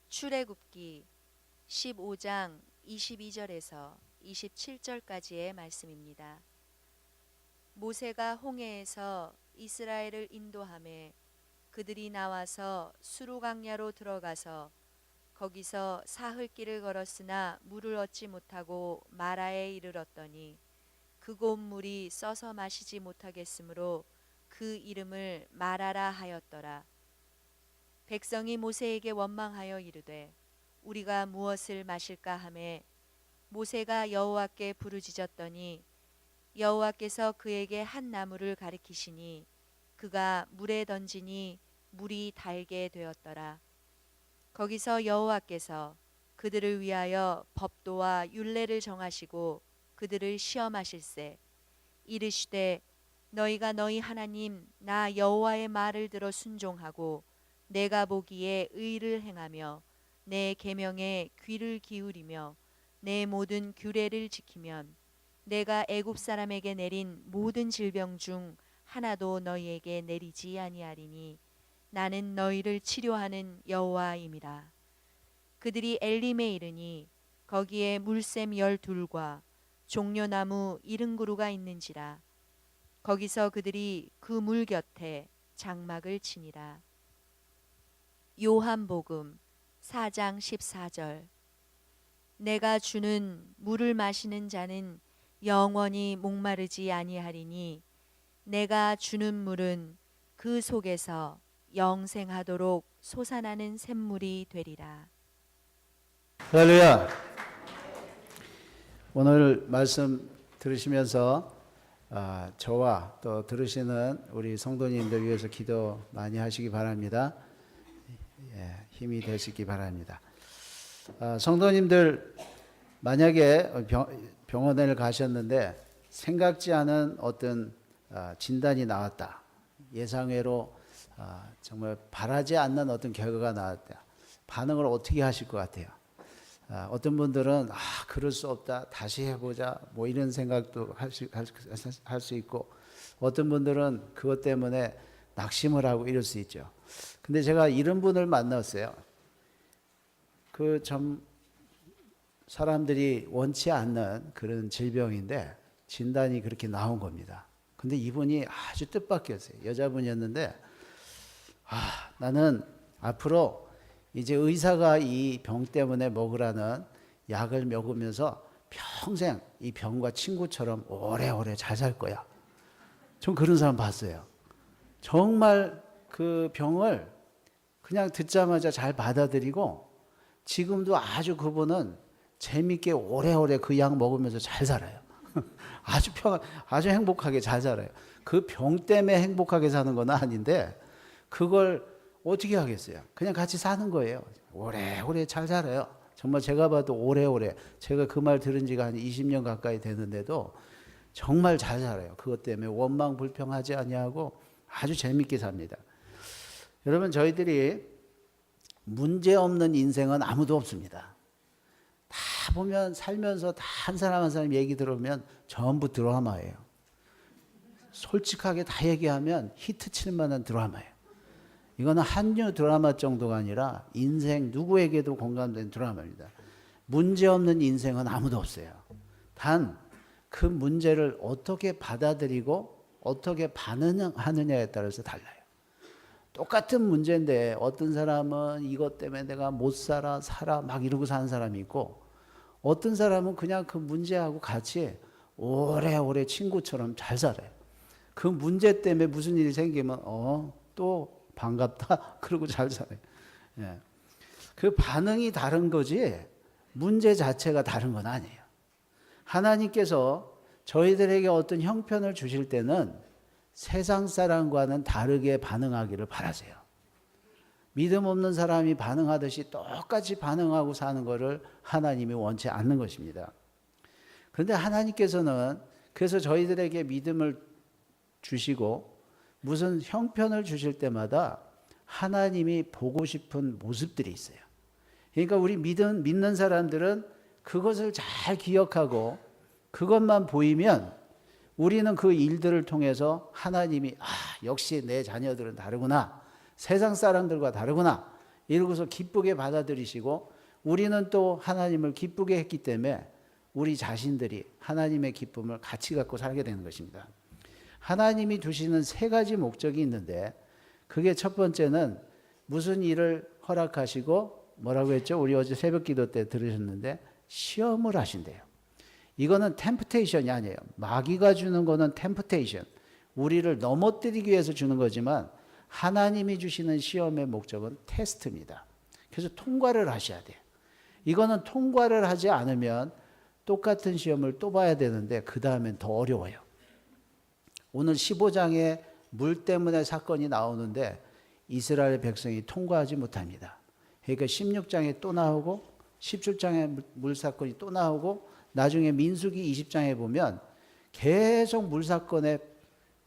출애굽기 15장 22절에서 27절까지의 말씀입니다. 모세가 홍해에서 이스라엘을 인도하매 그들이 나와서 수르강야로 들어가서 거기서 사흘 길을 걸었으나 물을 얻지 못하고 마라에 이르렀더니 그곳 물이 써서 마시지 못하겠으므로 그 이름을 마라라 하였더라. 백성이 모세에게 원망하여 이르되 우리가 무엇을 마실까 하매 모세가 여호와께 부르짖었더니 여호와께서 그에게 한 나무를 가리키시니 그가 물에 던지니 물이 달게 되었더라. 거기서 여호와께서 그들을 위하여 법도와 율례를 정하시고 그들을 시험하실세 이르시되 너희가 너희 하나님 나 여호와의 말을 들어 순종하고 내가 보기에 의를 행하며 내 계명에 귀를 기울이며 내 모든 규례를 지키면 내가 애굽 사람에게 내린 모든 질병 중 하나도 너희에게 내리지 아니하리니 나는 너희를 치료하는 여호와임이라. 그들이 엘림에 이르니 거기에 물샘 12과 종려나무 70그루가 있는지라. 거기서 그들이 그 물 곁에 장막을 치니라. 요한복음 4장 14절. 내가 주는 물을 마시는 자는 영원히 목마르지 아니하리니 내가 주는 물은 그 속에서 영생하도록 솟아나는 샘물이 되리라. 할렐루야. 오늘 말씀 들으시면서 저와 또 들으시는 우리 성도님들 위해서 기도 많이 하시기 바랍니다. 힘이 되시기 바랍니다. 성도님들 만약에 병원에 가셨는데 생각지 않은 어떤 진단이 나왔다. 예상외로 정말 바라지 않는 어떤 결과가 나왔다. 반응을 어떻게 하실 것 같아요? 어떤 분들은 그럴 수 없다. 다시 해보자. 뭐 이런 생각도 할 수 있고 어떤 분들은 그것 때문에 낙심을 하고 이럴 수 있죠. 근데 제가 이런 분을 만났어요. 그 좀 사람들이 원치 않는 그런 질병인데 진단이 그렇게 나온 겁니다. 근데 이분이 아주 뜻밖이었어요. 여자분이었는데 나는 앞으로 이제 의사가 이 병 때문에 먹으라는 약을 먹으면서 평생 이 병과 친구처럼 오래오래 잘 살 거야. 전 그런 사람 봤어요. 정말 그 병을 그냥 듣자마자 잘 받아들이고 지금도 아주 그분은 재밌게 오래오래 그 약 먹으면서 잘 살아요. 아주 행복하게 잘 살아요. 그 병 때문에 행복하게 사는 건 아닌데 그걸 어떻게 하겠어요? 그냥 같이 사는 거예요. 오래오래 잘 살아요. 정말 제가 봐도 오래오래, 제가 그 말 들은 지가 한 20년 가까이 되는데도 정말 잘 살아요. 그것 때문에 원망 불평하지 아니하고 아주 재밌게 삽니다. 여러분, 저희들이 문제 없는 인생은 아무도 없습니다. 다 보면 살면서 다 한 사람 한 사람 얘기 들어보면 전부 드라마예요. 솔직하게 다 얘기하면 히트 칠 만한 드라마예요. 이거는 한류 드라마 정도가 아니라 인생 누구에게도 공감된 드라마입니다. 문제 없는 인생은 아무도 없어요. 단 그 문제를 어떻게 받아들이고 어떻게 반응하느냐에 따라서 달라요. 똑같은 문제인데 어떤 사람은 이것 때문에 내가 못 살아 막 이러고 사는 사람이 있고 어떤 사람은 그냥 그 문제하고 같이 오래오래 친구처럼 잘 살아요. 그 문제 때문에 무슨 일이 생기면 또 반갑다 그러고 잘 살아요. 그 반응이 다른 거지 문제 자체가 다른 건 아니에요. 하나님께서 저희들에게 어떤 형편을 주실 때는 세상 사람과는 다르게 반응하기를 바라세요. 믿음 없는 사람이 반응하듯이 똑같이 반응하고 사는 것을 하나님이 원치 않는 것입니다. 그런데 하나님께서는 그래서 저희들에게 믿음을 주시고 무슨 형편을 주실 때마다 하나님이 보고 싶은 모습들이 있어요. 그러니까 우리 믿는 사람들은 그것을 잘 기억하고 그것만 보이면 우리는 그 일들을 통해서 하나님이 역시 내 자녀들은 다르구나. 세상 사람들과 다르구나. 이러고서 기쁘게 받아들이시고 우리는 또 하나님을 기쁘게 했기 때문에 우리 자신들이 하나님의 기쁨을 같이 갖고 살게 되는 것입니다. 하나님이 두시는 세 가지 목적이 있는데 그게 첫 번째는 무슨 일을 허락하시고 뭐라고 했죠? 우리 어제 새벽 기도 때 들으셨는데 시험을 하신대요. 이거는 템프테이션이 아니에요. 마귀가 주는 거는 템프테이션. 우리를 넘어뜨리기 위해서 주는 거지만 하나님이 주시는 시험의 목적은 테스트입니다. 그래서 통과를 하셔야 돼요. 이거는 통과를 하지 않으면 똑같은 시험을 또 봐야 되는데 그 다음엔 더 어려워요. 오늘 15장에 물 때문에 사건이 나오는데 이스라엘 백성이 통과하지 못합니다. 그러니까 16장에 또 나오고 17장에 물 사건이 또 나오고 나중에 민수기 20장에 보면 계속 물 사건에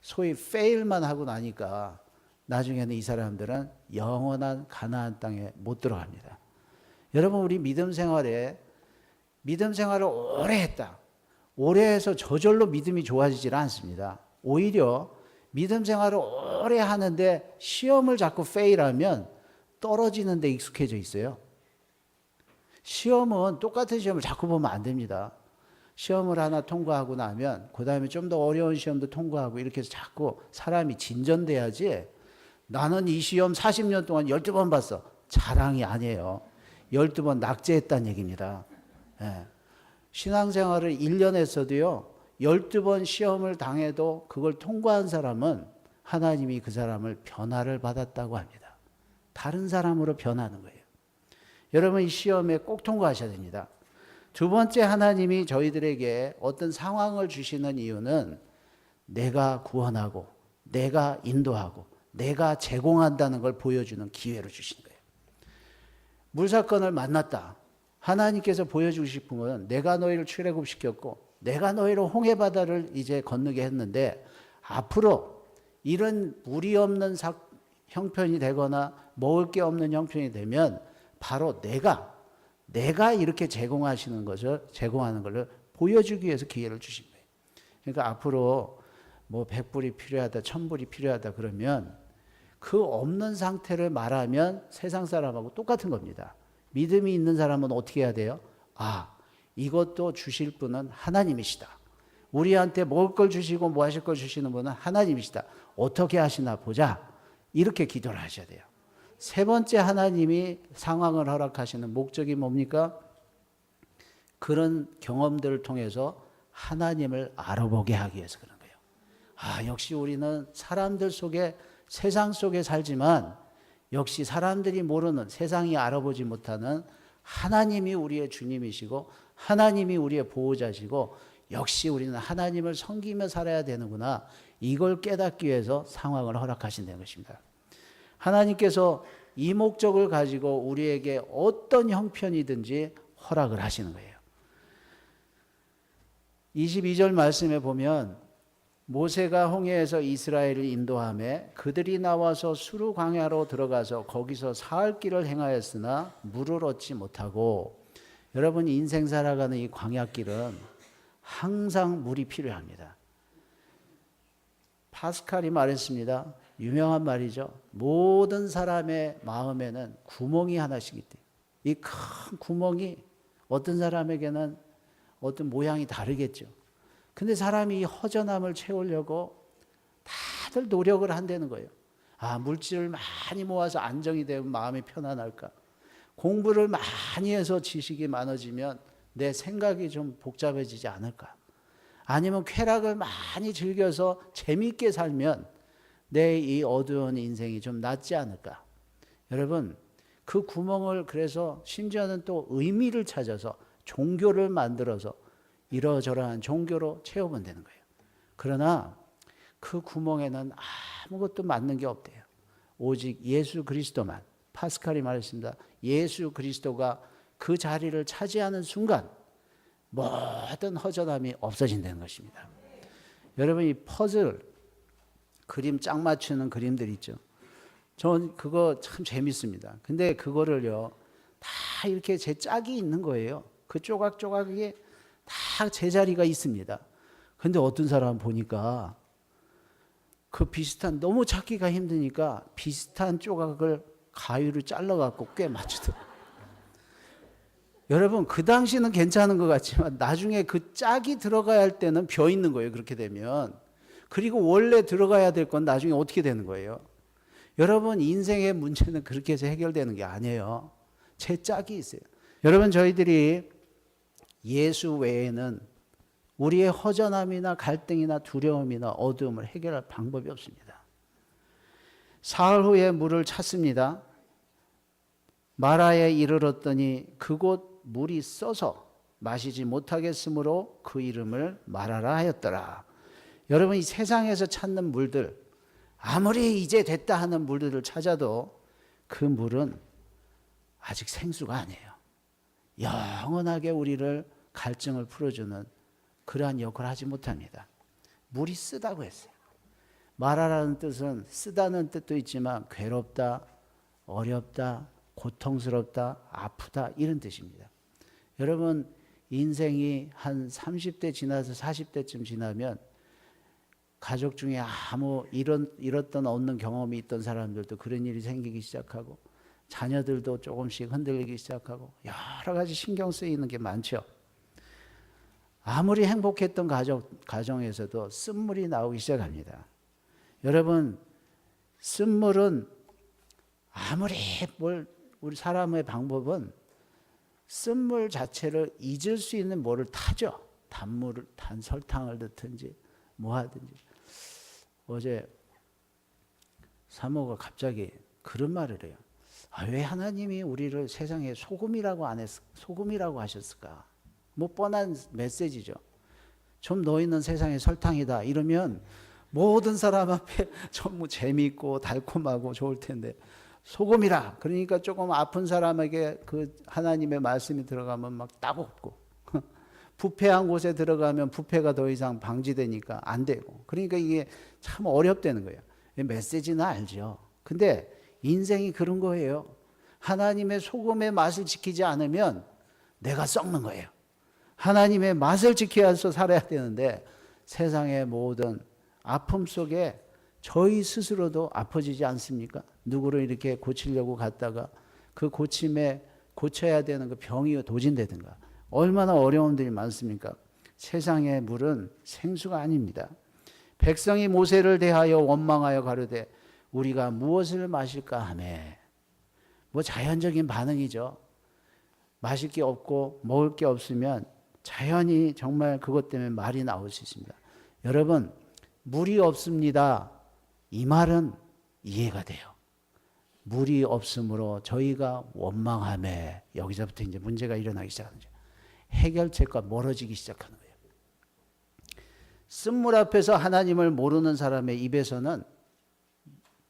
소위 fail만 하고 나니까 나중에는 이 사람들은 영원한 가나안 땅에 못 들어갑니다. 여러분 우리 믿음 생활을 오래 했다. 오래 해서 저절로 믿음이 좋아지질 않습니다. 오히려 믿음 생활을 오래 하는데 시험을 자꾸 fail하면 떨어지는 데 익숙해져 있어요. 시험은 똑같은 시험을 자꾸 보면 안 됩니다. 시험을 하나 통과하고 나면 그 다음에 좀 더 어려운 시험도 통과하고 이렇게 해서 자꾸 사람이 진전돼야지 나는 이 시험 40년 동안 12번 봤어. 자랑이 아니에요. 12번 낙제했다는 얘기입니다. 예. 신앙생활을 1년 했어도요. 12번 시험을 당해도 그걸 통과한 사람은 하나님이 그 사람을 변화를 받았다고 합니다. 다른 사람으로 변하는 거예요. 여러분 이 시험에 꼭 통과하셔야 됩니다. 두 번째 하나님이 저희들에게 어떤 상황을 주시는 이유는 내가 구원하고 내가 인도하고 내가 제공한다는 걸 보여주는 기회로 주신 거예요. 물사건을 만났다. 하나님께서 보여주고 싶은 건 내가 너희를 출애굽시켰고 내가 너희를 홍해바다를 이제 건너게 했는데 앞으로 이런 물이 없는 형편이 되거나 먹을 게 없는 형편이 되면 바로 내가 이렇게 제공하는 것을 보여주기 위해서 기회를 주신 거예요. 그러니까 앞으로 뭐 100불이 필요하다, 1000불이 필요하다 그러면 그 없는 상태를 말하면 세상 사람하고 똑같은 겁니다. 믿음이 있는 사람은 어떻게 해야 돼요? 아, 이것도 주실 분은 하나님이시다. 우리한테 먹을 걸 주시고 뭐 하실 걸 주시는 분은 하나님이시다. 어떻게 하시나 보자. 이렇게 기도를 하셔야 돼요. 세 번째 하나님이 상황을 허락하시는 목적이 뭡니까? 그런 경험들을 통해서 하나님을 알아보게 하기 위해서 그런 거예요. 아, 역시 우리는 사람들 속에 세상 속에 살지만 역시 사람들이 모르는 세상이 알아보지 못하는 하나님이 우리의 주님이시고 하나님이 우리의 보호자시고 역시 우리는 하나님을 섬기며 살아야 되는구나. 이걸 깨닫기 위해서 상황을 허락하신다는 것입니다. 하나님께서 이 목적을 가지고 우리에게 어떤 형편이든지 허락을 하시는 거예요. 22절 말씀에 보면 모세가 홍해에서 이스라엘을 인도하며 그들이 나와서 수르 광야로 들어가서 거기서 사흘 길을 행하였으나 물을 얻지 못하고 여러분 인생 살아가는 이 광야길은 항상 물이 필요합니다. 파스칼이 말했습니다. 유명한 말이죠. 모든 사람의 마음에는 구멍이 하나씩 있대요. 이 큰 구멍이 어떤 사람에게는 어떤 모양이 다르겠죠. 근데 사람이 이 허전함을 채우려고 다들 노력을 한다는 거예요. 아, 물질을 많이 모아서 안정이 되면 마음이 편안할까? 공부를 많이 해서 지식이 많아지면 내 생각이 좀 복잡해지지 않을까? 아니면 쾌락을 많이 즐겨서 재미있게 살면 내 이 어두운 인생이 좀 낫지 않을까? 여러분, 그 구멍을 그래서 심지어는 또 의미를 찾아서 종교를 만들어서 이러저러한 종교로 채우면 되는 거예요. 그러나 그 구멍에는 아무것도 맞는 게 없대요. 오직 예수 그리스도만. 파스칼이 말했습니다. 예수 그리스도가 그 자리를 차지하는 순간 모든 허전함이 없어진다는 것입니다. 여러분 이 퍼즐 그림 짝 맞추는 그림들 있죠. 전 그거 참 재밌습니다. 근데 그거를요 다 이렇게 제 짝이 있는 거예요. 그 조각조각이 다 제자리가 있습니다. 근데 어떤 사람 보니까 그 비슷한 너무 찾기가 힘드니까 비슷한 조각을 가위로 잘라갖고 꽤 맞추더라고요. 여러분 그 당시는 괜찮은 것 같지만 나중에 그 짝이 들어가야 할 때는 벼 있는 거예요. 그렇게 되면. 그리고 원래 들어가야 될 건 나중에 어떻게 되는 거예요? 여러분 인생의 문제는 그렇게 해서 해결되는 게 아니에요. 제 짝이 있어요. 여러분 저희들이 예수 외에는 우리의 허전함이나 갈등이나 두려움이나 어두움을 해결할 방법이 없습니다. 사흘 후에 물을 찾습니다. 마라에 이르렀더니 그곳 물이 써서 마시지 못하겠으므로 그 이름을 마라라 하였더라. 여러분 이 세상에서 찾는 물들, 아무리 이제 됐다 하는 물들을 찾아도 그 물은 아직 생수가 아니에요. 영원하게 우리를 갈증을 풀어주는 그러한 역할을 하지 못합니다. 물이 쓰다고 했어요. 마라라는 뜻은 쓰다는 뜻도 있지만 괴롭다, 어렵다, 고통스럽다, 아프다 이런 뜻입니다. 여러분 인생이 한 30대 지나서 40대쯤 지나면 가족 중에 아무 잃었던 얻는 경험이 있던 사람들도 그런 일이 생기기 시작하고 자녀들도 조금씩 흔들리기 시작하고 여러 가지 신경 쓰이는 게 많죠. 아무리 행복했던 가정에서도 쓴물이 나오기 시작합니다. 여러분 쓴물은 아무리 우리 사람의 방법은 쓴물 자체를 잊을 수 있는 뭐를 타죠. 설탕을 넣든지 뭐 하든지. 어제 사모가 갑자기 그런 말을 해요. 왜 하나님이 우리를 세상에 소금이라고 하셨을까? 뭐 뻔한 메시지죠. 좀 너희는 세상의 설탕이다 이러면 모든 사람 앞에 전부 재미있고 달콤하고 좋을 텐데 소금이라 그러니까 조금 아픈 사람에게 그 하나님의 말씀이 들어가면 막 따갑고 부패한 곳에 들어가면 부패가 더 이상 방지되니까 안 되고 그러니까 이게 참 어렵다는 거예요. 메시지는 알죠. 근데 인생이 그런 거예요. 하나님의 소금의 맛을 지키지 않으면 내가 썩는 거예요. 하나님의 맛을 지켜서 살아야 되는데 세상의 모든 아픔 속에 저희 스스로도 아파지지 않습니까? 누구를 이렇게 고치려고 갔다가 그 고침에 고쳐야 되는 그 병이 도진되든가 얼마나 어려움들이 많습니까? 세상의 물은 생수가 아닙니다. 백성이 모세를 대하여 원망하여 가로되 우리가 무엇을 마실까 하매. 뭐 자연적인 반응이죠. 마실 게 없고 먹을 게 없으면 자연히 정말 그것 때문에 말이 나올 수 있습니다. 여러분 물이 없습니다. 이 말은 이해가 돼요. 물이 없으므로 저희가 원망하매 여기서부터 이제 문제가 일어나기 시작하는 거죠. 해결책과 멀어지기 시작하는 거예요. 쓴물 앞에서 하나님을 모르는 사람의 입에서는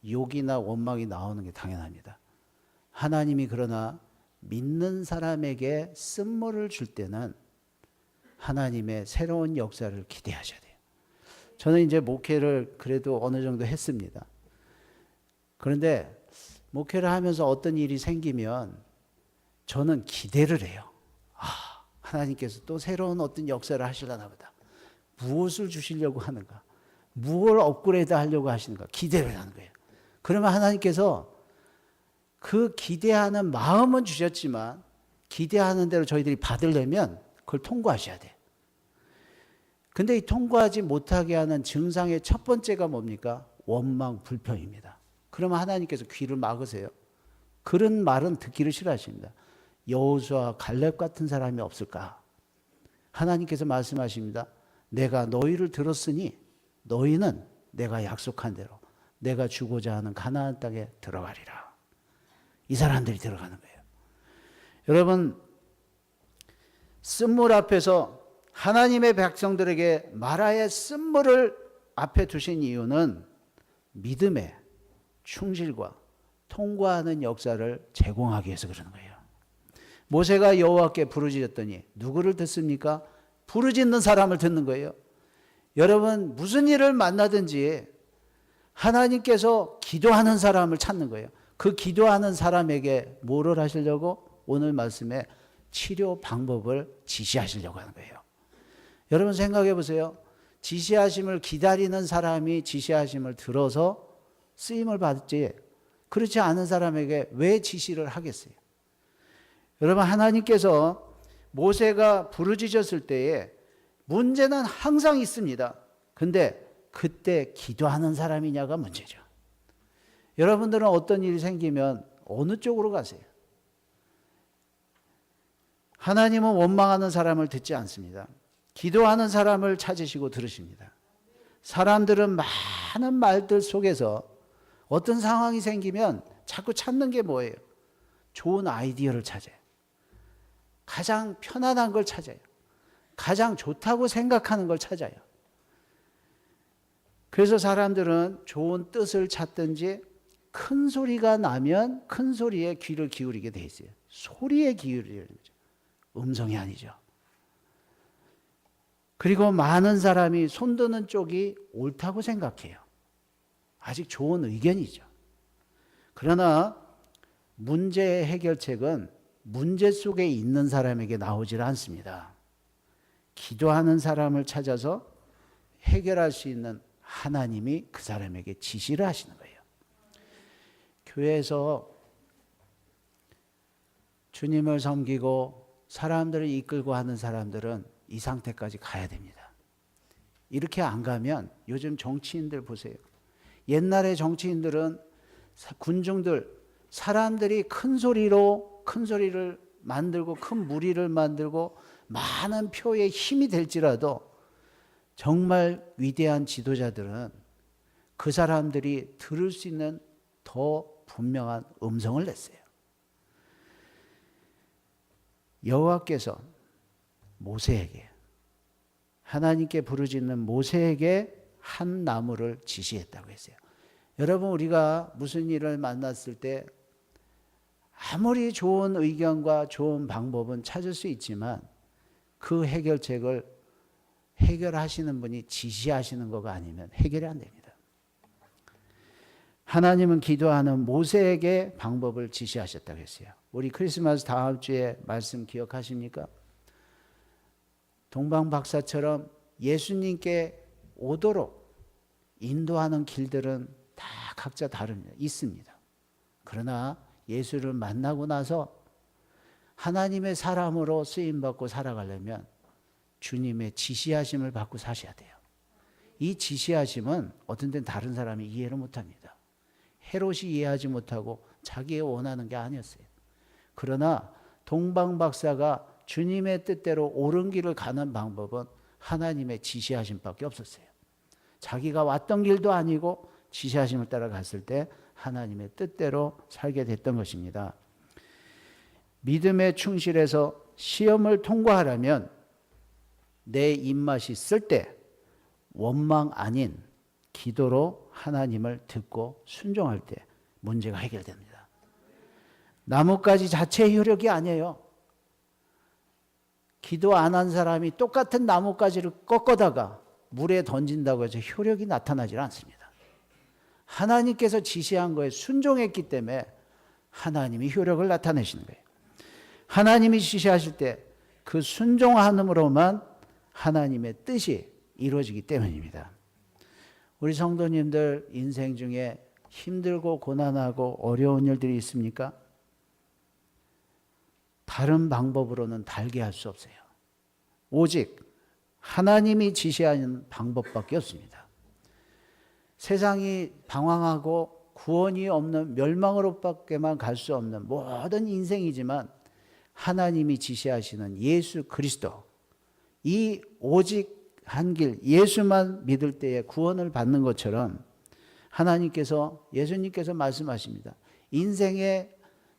욕이나 원망이 나오는 게 당연합니다. 하나님이 그러나 믿는 사람에게 쓴물을 줄 때는 하나님의 새로운 역사를 기대하셔야 돼요. 저는 이제 목회를 그래도 어느 정도 했습니다. 그런데 목회를 하면서 어떤 일이 생기면 저는 기대를 해요. 하나님께서 또 새로운 어떤 역사를 하시려나 보다. 무엇을 주시려고 하는가? 무엇을 업그레이드 하려고 하시는가? 기대를 하는 거예요. 그러면 하나님께서 그 기대하는 마음은 주셨지만 기대하는 대로 저희들이 받으려면 그걸 통과하셔야 돼요. 근데 이 통과하지 못하게 하는 증상의 첫 번째가 뭡니까? 원망, 불평입니다. 그러면 하나님께서 귀를 막으세요. 그런 말은 듣기를 싫어하십니다. 여호수아 갈렙 같은 사람이 없을까? 하나님께서 말씀하십니다. 내가 너희를 들었으니 너희는 내가 약속한 대로 내가 주고자 하는 가나안 땅에 들어가리라. 이 사람들이 들어가는 거예요. 여러분 쓴물 앞에서 하나님의 백성들에게 마라의 쓴물을 앞에 두신 이유는 믿음의 충실과 통과하는 역사를 제공하기 위해서 그러는 거예요. 모세가 여호와께 부르짖었더니 누구를 듣습니까? 부르짖는 사람을 듣는 거예요. 여러분 무슨 일을 만나든지 하나님께서 기도하는 사람을 찾는 거예요. 그 기도하는 사람에게 뭐를 하시려고? 오늘 말씀에 치료 방법을 지시하시려고 하는 거예요. 여러분 생각해 보세요. 지시하심을 기다리는 사람이 지시하심을 들어서 쓰임을 받지 그렇지 않은 사람에게 왜 지시를 하겠어요? 여러분, 하나님께서 모세가 부르짖었을 때에 문제는 항상 있습니다. 근데 그때 기도하는 사람이냐가 문제죠. 여러분들은 어떤 일이 생기면 어느 쪽으로 가세요? 하나님은 원망하는 사람을 듣지 않습니다. 기도하는 사람을 찾으시고 들으십니다. 사람들은 많은 말들 속에서 어떤 상황이 생기면 자꾸 찾는 게 뭐예요? 좋은 아이디어를 찾아요. 가장 편안한 걸 찾아요. 가장 좋다고 생각하는 걸 찾아요. 그래서 사람들은 좋은 뜻을 찾든지 큰 소리가 나면 큰 소리에 귀를 기울이게 돼 있어요. 소리에 기울이는 거죠. 음성이 아니죠. 그리고 많은 사람이 손드는 쪽이 옳다고 생각해요. 아직 좋은 의견이죠. 그러나 문제의 해결책은 문제 속에 있는 사람에게 나오질 않습니다. 기도하는 사람을 찾아서 해결할 수 있는 하나님이 그 사람에게 지시를 하시는 거예요. 교회에서 주님을 섬기고 사람들을 이끌고 하는 사람들은 이 상태까지 가야 됩니다. 이렇게 안 가면 요즘 정치인들 보세요. 옛날에 정치인들은 군중들, 사람들이 큰 소리를 만들고 큰 무리를 만들고 많은 표의 힘이 될지라도 정말 위대한 지도자들은 그 사람들이 들을 수 있는 더 분명한 음성을 냈어요. 여호와께서 모세에게, 하나님께 부르짖는 모세에게 한 나무를 지시했다고 했어요. 여러분, 우리가 무슨 일을 만났을 때 아무리 좋은 의견과 좋은 방법은 찾을 수 있지만 그 해결책을 해결하시는 분이 지시하시는 거가 아니면 해결이 안 됩니다. 하나님은 기도하는 모세에게 방법을 지시하셨다고 했어요. 우리 크리스마스 다음 주에 말씀 기억하십니까? 동방 박사처럼 예수님께 오도록 인도하는 길들은 다 각자 다릅니다. 있습니다. 그러나 예수를 만나고 나서 하나님의 사람으로 쓰임받고 살아가려면 주님의 지시하심을 받고 사셔야 돼요. 이 지시하심은 어떤 때는 다른 사람이 이해를 못합니다. 헤롯이 이해하지 못하고 자기의 원하는 게 아니었어요. 그러나 동방 박사가 주님의 뜻대로 옳은 길을 가는 방법은 하나님의 지시하심밖에 없었어요. 자기가 왔던 길도 아니고 지시하심을 따라갔을 때 하나님의 뜻대로 살게 됐던 것입니다. 믿음에 충실해서 시험을 통과하려면 내 입맛이 쓸 때 원망 아닌 기도로 하나님을 듣고 순종할 때 문제가 해결됩니다. 나뭇가지 자체의 효력이 아니에요. 기도 안 한 사람이 똑같은 나뭇가지를 꺾어다가 물에 던진다고 해서 효력이 나타나질 않습니다. 하나님께서 지시한 거에 순종했기 때문에 하나님이 효력을 나타내시는 거예요. 하나님이 지시하실 때 그 순종함으로만 하나님의 뜻이 이루어지기 때문입니다. 우리 성도님들 인생 중에 힘들고 고난하고 어려운 일들이 있습니까? 다른 방법으로는 달게 할 수 없어요. 오직 하나님이 지시하는 방법밖에 없습니다. 세상이 방황하고 구원이 없는 멸망으로밖에만 갈 수 없는 모든 인생이지만 하나님이 지시하시는 예수 그리스도, 이 오직 한 길, 예수만 믿을 때에 구원을 받는 것처럼 예수님께서 말씀하십니다. 인생에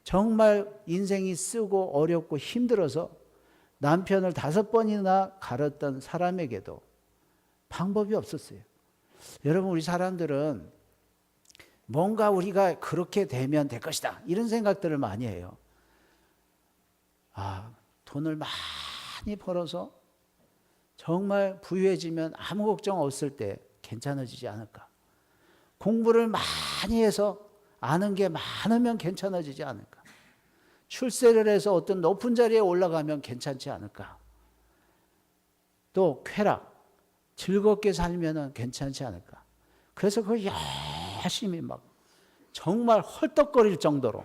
정말 인생이 쓰고 어렵고 힘들어서 남편을 5번이나 갈았던 사람에게도 방법이 없었어요. 여러분, 우리 사람들은 뭔가 우리가 그렇게 되면 될 것이다, 이런 생각들을 많이 해요. 돈을 많이 벌어서 정말 부유해지면 아무 걱정 없을 때 괜찮아지지 않을까? 공부를 많이 해서 아는 게 많으면 괜찮아지지 않을까? 출세를 해서 어떤 높은 자리에 올라가면 괜찮지 않을까? 또 쾌락, 즐겁게 살면 괜찮지 않을까? 그래서 그걸 열심히 막 정말 헐떡거릴 정도로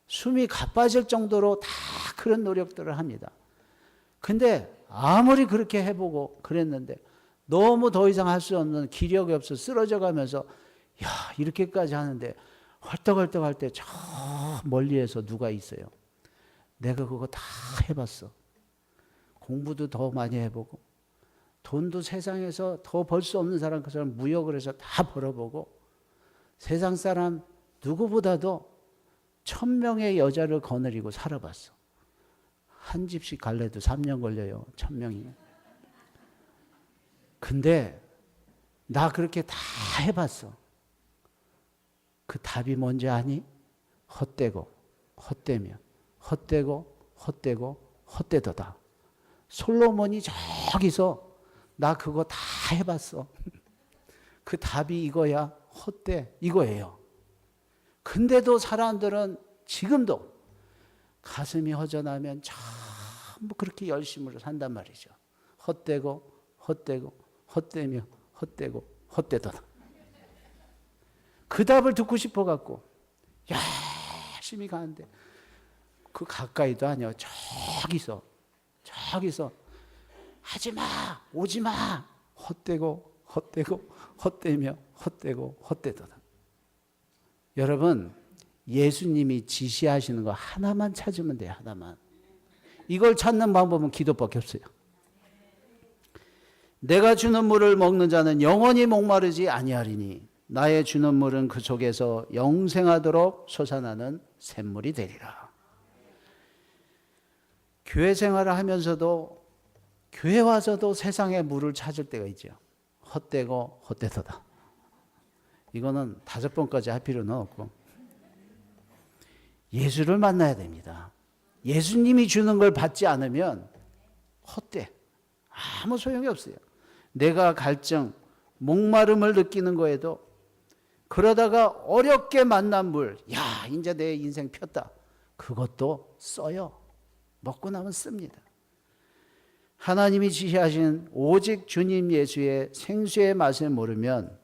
숨이 가빠질 정도로 다 그런 노력들을 합니다. 근데 아무리 그렇게 해보고 그랬는데 너무 더 이상 할 수 없는 기력이 없어 쓰러져 가면서 야 이렇게까지 하는데 헐떡헐떡 할 때 저 멀리에서 누가 있어요. 내가 그거 다 해봤어. 공부도 더 많이 해보고 돈도 세상에서 더 벌 수 없는 사람 그 사람 무역을 해서 다 벌어보고 세상 사람 누구보다도 1000명의 여자를 거느리고 살아봤어. 한 집씩 갈래도 3년 걸려요. 1000명이면. 근데 나 그렇게 다 해봤어. 그 답이 뭔지 아니? 헛되고 헛되며 헛되고 헛되고 헛되도다. 솔로몬이 저기서 나 그거 다 해봤어. 그 답이 이거야. 헛돼. 이거예요. 근데도 사람들은 지금도 가슴이 허전하면 전부 그렇게 열심으로 산단 말이죠. 헛되고 헛되고 헛되며 헛되고 헛되도다. 그 답을 듣고 싶어 갖고 열심히 가는데 그 가까이도 아니야. 저기서 하지마 오지마 헛되고 헛되고 헛되며 헛되고 헛되도다. 여러분 예수님이 지시하시는 거 하나만 찾으면 돼요. 하나만. 이걸 찾는 방법은 기도밖에 없어요. 내가 주는 물을 먹는 자는 영원히 목마르지 아니하리니 나의 주는 물은 그 속에서 영생하도록 솟아나는 샘물이 되리라. 교회 생활을 하면서도 교회 와서도 세상의 물을 찾을 때가 있죠. 헛되고 헛되도다. 이거는 5번까지 할 필요는 없고 예수를 만나야 됩니다. 예수님이 주는 걸 받지 않으면 헛돼. 아무 소용이 없어요. 내가 갈증, 목마름을 느끼는 거에도 그러다가 어렵게 만난 물, 야 이제 내 인생 폈다. 그것도 써요. 먹고 나면 씁니다. 하나님이 지시하신 오직 주님 예수의 생수의 맛을 모르면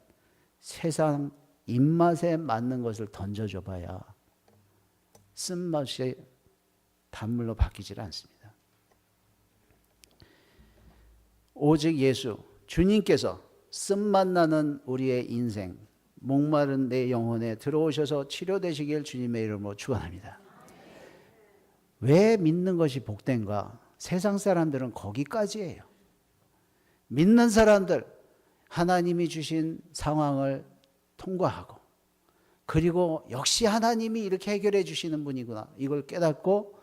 세상 입맛에 맞는 것을 던져줘 봐야 쓴맛이 단물로 바뀌질 않습니다. 오직 예수, 주님께서 쓴맛 나는 우리의 인생, 목마른 내 영혼에 들어오셔서 치료되시길 주님의 이름으로 축원합니다. 왜 믿는 것이 복된가? 세상 사람들은 거기까지예요. 믿는 사람들, 하나님이 주신 상황을 통과하고 그리고 역시 하나님이 이렇게 해결해 주시는 분이구나 이걸 깨닫고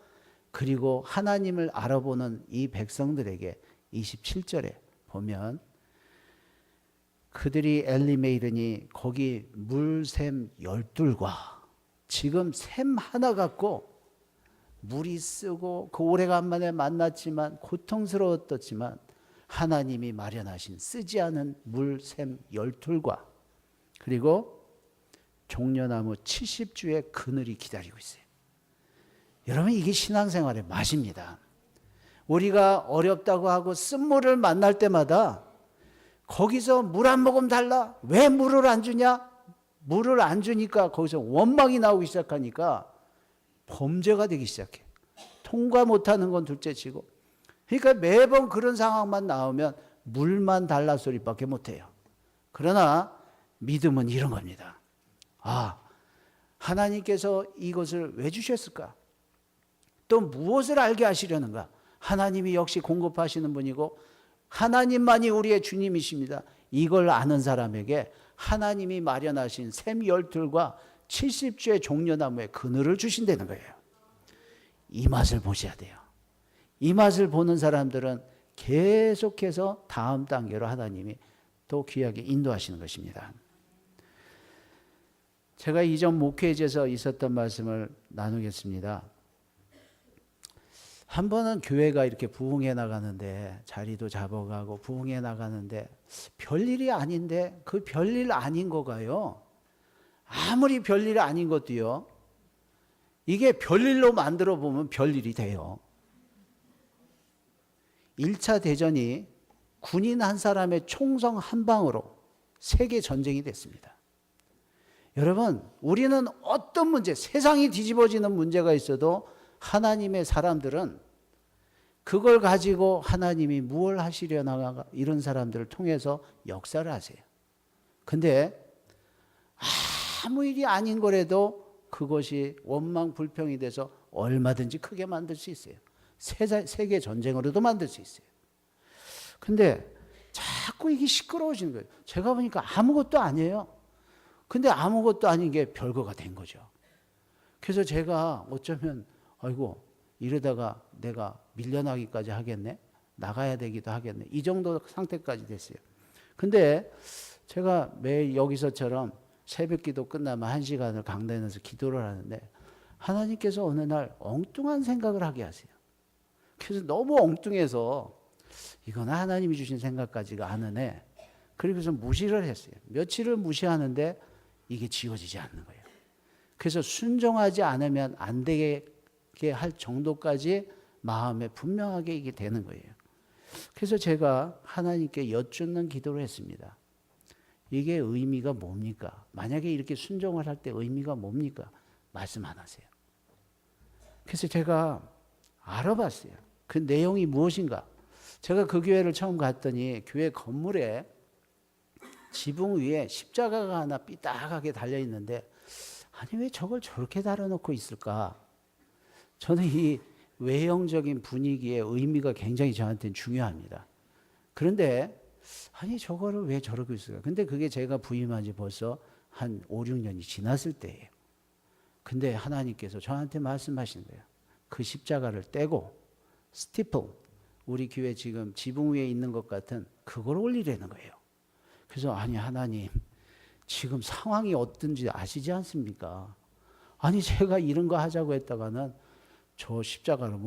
그리고 하나님을 알아보는 이 백성들에게 27절에 보면 그들이 엘림에 이르니 거기 물샘 12과 지금 샘 하나 갖고 물이 쓰고 그 오래간만에 만났지만 고통스러웠지만 하나님이 마련하신 쓰지 않은 물샘 12과 그리고 종려나무 70주의 그늘이 기다리고 있어요. 여러분 이게 신앙생활의 맛입니다. 우리가 어렵다고 하고 쓴물을 만날 때마다 거기서 물 한 모금 달라? 왜 물을 안 주냐? 물을 안 주니까 거기서 원망이 나오기 시작하니까 범죄가 되기 시작해. 통과 못하는 건 둘째치고 그러니까 매번 그런 상황만 나오면 물만 달라 소리밖에 못해요. 그러나 믿음은 이런 겁니다. 아, 하나님께서 이것을 왜 주셨을까? 또 무엇을 알게 하시려는가? 하나님이 역시 공급하시는 분이고 하나님만이 우리의 주님이십니다. 이걸 아는 사람에게 하나님이 마련하신 샘 12과 70주의 종려나무의 그늘을 주신다는 거예요. 이 맛을 보셔야 돼요. 이 맛을 보는 사람들은 계속해서 다음 단계로 하나님이 또 귀하게 인도하시는 것입니다. 제가 이전 목회지에서 있었던 말씀을 나누겠습니다. 한 번은 교회가 이렇게 부흥해 나가는데 자리도 잡아가고 부흥해 나가는데 별일이 아닌데 그 별일 아닌 거가요. 아무리 별일 아닌 것도요. 이게 별일로 만들어 보면 별일이 돼요. 1차 대전이 군인 한 사람의 총성 한 방으로 세계 전쟁이 됐습니다. 여러분, 우리는 어떤 문제, 세상이 뒤집어지는 문제가 있어도 하나님의 사람들은 그걸 가지고 하나님이 무엇을 하시려나 이런 사람들을 통해서 역사를 하세요. 근데 아무 일이 아닌 거라도 그것이 원망 불평이 돼서 얼마든지 크게 만들 수 있어요. 세계 전쟁으로도 만들 수 있어요. 근데 자꾸 이게 시끄러워지는 거예요. 제가 보니까 아무것도 아니에요. 근데 아무것도 아닌 게 별거가 된 거죠. 그래서 제가 어쩌면 아이고 이러다가 내가 밀려나기까지 하겠네. 나가야 되기도 하겠네. 이 정도 상태까지 됐어요. 근데 제가 매일 여기서처럼 새벽 기도 끝나면 1시간을 강단에서 기도를 하는데 하나님께서 어느 날 엉뚱한 생각을 하게 하세요. 그래서 너무 엉뚱해서 이건 하나님이 주신 생각까지가 않으네. 그래서 무시를 했어요. 며칠을 무시하는데 이게 지워지지 않는 거예요. 그래서 순종하지 않으면 안 되게 할 정도까지 마음에 분명하게 이게 되는 거예요. 그래서 제가 하나님께 여쭙는 기도를 했습니다. 이게 의미가 뭡니까? 만약에 이렇게 순종을 할 때 의미가 뭡니까? 말씀 안 하세요. 그래서 제가 알아봤어요. 그 내용이 무엇인가? 제가 그 교회를 처음 갔더니 교회 건물에 지붕 위에 십자가가 하나 삐딱하게 달려 있는데 아니 왜 저걸 저렇게 달아놓고 있을까? 저는 이 외형적인 분위기의 의미가 굉장히 저한테는 중요합니다. 그런데 아니 저거를 왜 저러고 있을까? 근데 그게 제가 부임한 지 벌써 한 5, 6년이 지났을 때예요. 근데 하나님께서 저한테 말씀하시는 거예요. 그 십자가를 떼고 스티플, 우리 교회 지금 지붕 위에 있는 것 같은 그걸 올리라는 거예요. 그래서 아니 하나님 지금 상황이 어떤지 아시지 않습니까? 아니 제가 이런 거 하자고 했다가는 저 십자가로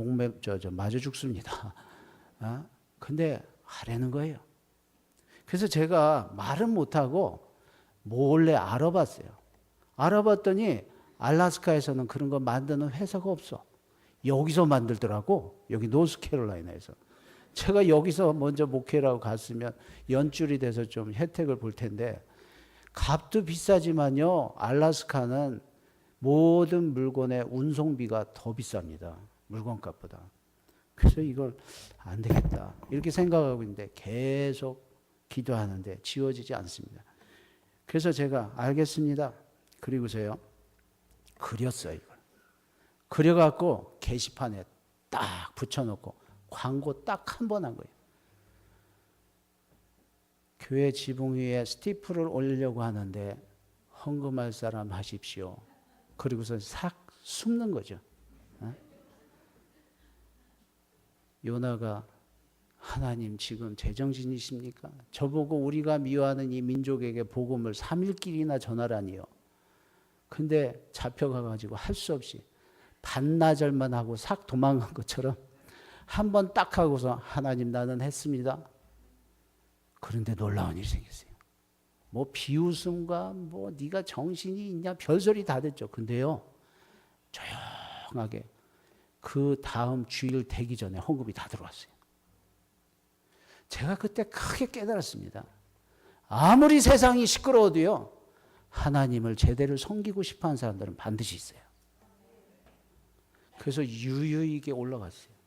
맞아 죽습니다. 근데 하라는 거예요. 그래서 제가 말은 못하고 몰래 알아봤어요. 알아봤더니 알래스카에서는 그런 거 만드는 회사가 없어. 여기서 만들더라고. 여기 노스캐롤라이나에서. 제가 여기서 먼저 목회라고 갔으면 연줄이 돼서 좀 혜택을 볼 텐데 값도 비싸지만요. 알래스카는 모든 물건의 운송비가 더 비쌉니다. 물건값보다. 그래서 이걸 안 되겠다. 이렇게 생각하고 있는데 계속 기도하는데 지워지지 않습니다. 그래서 제가 알겠습니다. 그리고서요. 그렸어요. 이걸. 그려갖고 게시판에 딱 붙여놓고 광고 딱 한 번 한 거예요. 교회 지붕 위에 스티플을 올리려고 하는데 헌금할 사람 하십시오. 그리고서 싹 숨는 거죠. 요나가 하나님 지금 제정신이십니까? 저보고 우리가 미워하는 이 민족에게 복음을 3일길이나 전하라니요. 근데 잡혀가가지고 할 수 없이 반나절만 하고 싹 도망간 것처럼 한 번 딱 하고서 하나님 나는 했습니다. 그런데 놀라운 일이 생겼어요. 뭐 비웃음과 뭐 네가 정신이 있냐 별소리 다 됐죠. 근데요 조용하게 그 다음 주일 되기 전에 헌금이 다 들어왔어요. 제가 그때 크게 깨달았습니다. 아무리 세상이 시끄러워도요 하나님을 제대로 섬기고 싶어하는 사람들은 반드시 있어요. 그래서 유유하게 올라갔어요.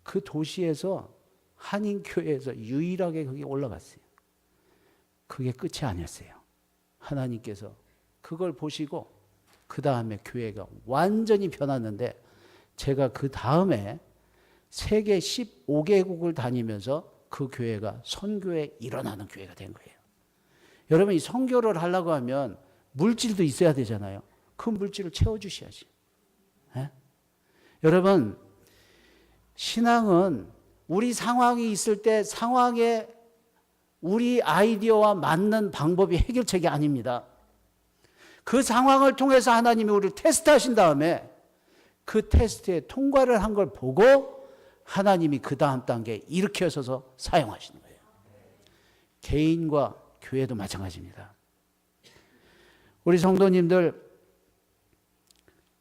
그 도시에서 한인교회에서 유일하게 거기 올라갔어요. 그게 끝이 아니었어요. 하나님께서 그걸 보시고 그 다음에 교회가 완전히 변했는데 제가 그 다음에 세계 15개국을 다니면서 그 교회가 선교에 일어나는 교회가 된 거예요. 여러분 이 선교를 하려고 하면 물질도 있어야 되잖아요. 그 물질을 채워주셔야지. 여러분 신앙은 우리 상황이 있을 때 상황에 우리 아이디어와 맞는 방법이 해결책이 아닙니다. 그 상황을 통해서 하나님이 우리를 테스트하신 다음에 그 테스트에 통과를 한 걸 보고 하나님이 그 다음 단계에 일으켜서서 사용하시는 거예요. 개인과 교회도 마찬가지입니다. 우리 성도님들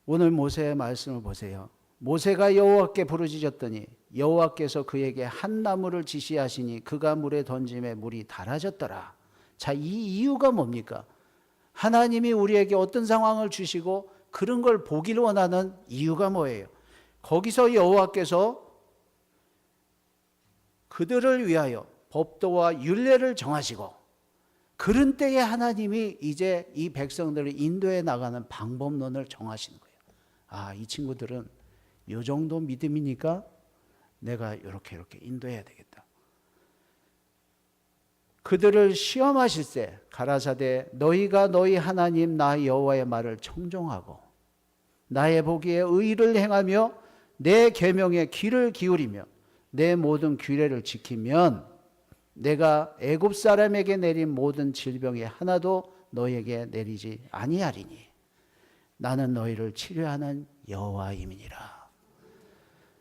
오늘 모세의 말씀을 보세요. 모세가 여호와께 부르짖었더니 여호와께서 그에게 한 나무를 지시하시니 그가 물에 던짐에 물이 달아졌더라. 자, 이 이유가 뭡니까? 하나님이 우리에게 어떤 상황을 주시고 그런 걸 보기를 원하는 이유가 뭐예요? 거기서 여호와께서 그들을 위하여 법도와 율례를 정하시고 그런 때에 하나님이 이제 이 백성들을 인도해 나가는 방법론을 정하시는 거예요. 아, 이 친구들은 이 정도 믿음이니까 내가 이렇게 인도해야 되겠다. 그들을 시험하실 때 가라사대 너희가 너희 하나님 나 여호와의 말을 청종하고 나의 보기에 의를 행하며 내 계명에 귀를 기울이며 내 모든 규례를 지키면 내가 애굽 사람에게 내린 모든 질병이 하나도 너희에게 내리지 아니하리니 나는 너희를 치료하는 여호와임이니라.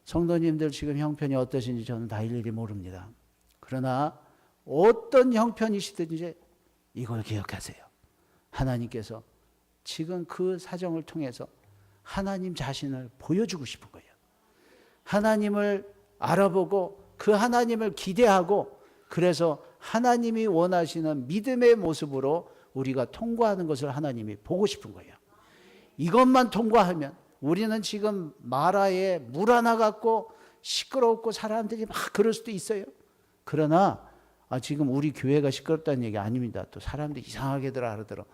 성도님들 지금 형편이 어떠신지 저는 다 일일이 모릅니다. 그러나 어떤 형편이시든지 이걸 기억하세요. 하나님께서 지금 그 사정을 통해서 하나님 자신을 보여주고 싶은 거예요. 하나님을 알아보고 그 하나님을 기대하고 그래서 하나님이 원하시는 믿음의 모습으로 우리가 통과하는 것을 하나님이 보고 싶은 거예요. 이것만 통과하면 우리는 지금 마라에 물 하나 갖고 시끄럽고 사람들이 막 그럴 수도 있어요. 그러나 지금 우리 교회가 시끄럽다는 얘기 아닙니다. 또 사람들이 이상하게들 알아들어.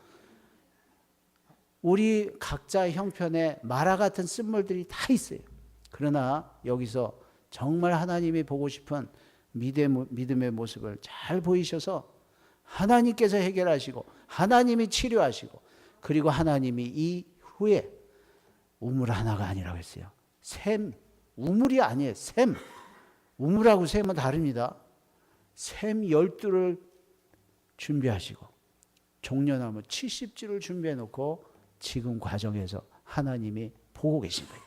우리 각자의 형편에 마라 같은 쓴물들이 다 있어요. 그러나 여기서 정말 하나님이 보고 싶은 믿음의 모습을 잘 보이셔서 하나님께서 해결하시고 하나님이 치료하시고 그리고 하나님이 이후에 우물 하나가 아니라고 했어요. 샘, 우물이 아니에요. 샘. 우물하고 샘은 다릅니다. 샘 12를 준비하시고 종려나무 70주를 준비해 놓고 지금 과정에서 하나님이 보고 계신 거예요.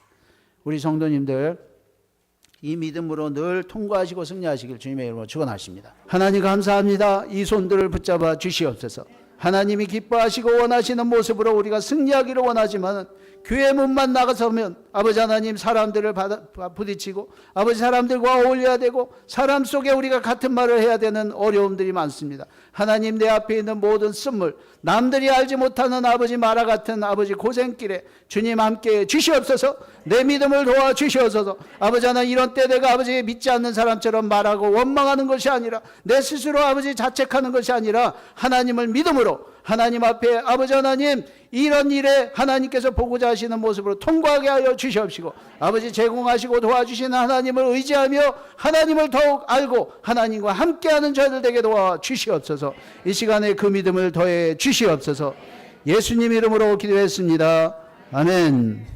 우리 성도님들 이 믿음으로 늘 통과하시고 승리하시길 주님의 이름으로 축원하십니다. 하나님 감사합니다. 이 손들을 붙잡아 주시옵소서. 하나님이 기뻐하시고 원하시는 모습으로 우리가 승리하기를 원하지만 교회 문만 나가서면 아버지 하나님 사람들을 부딪히고 아버지 사람들과 어울려야 되고 사람 속에 우리가 같은 말을 해야 되는 어려움들이 많습니다. 하나님 내 앞에 있는 모든 쓴물 남들이 알지 못하는 아버지 마라 같은 아버지 고생길에 주님 함께 주시옵소서. 내 믿음을 도와 주시옵소서. 아버지 하나님 이런 때 내가 아버지 믿지 않는 사람처럼 말하고 원망하는 것이 아니라 내 스스로 아버지 자책하는 것이 아니라 하나님을 믿음으로 하나님 앞에 아버지 하나님 이런 일에 하나님께서 보고자 하시는 모습으로 통과하게 하여 주시옵시고 아버지 제공하시고 도와주시는 하나님을 의지하며 하나님을 더욱 알고 하나님과 함께하는 저희들 되게 도와 주시옵소서. 이 시간에 그 믿음을 더해 주시옵소서. 예수님 이름으로 기도했습니다. 아멘.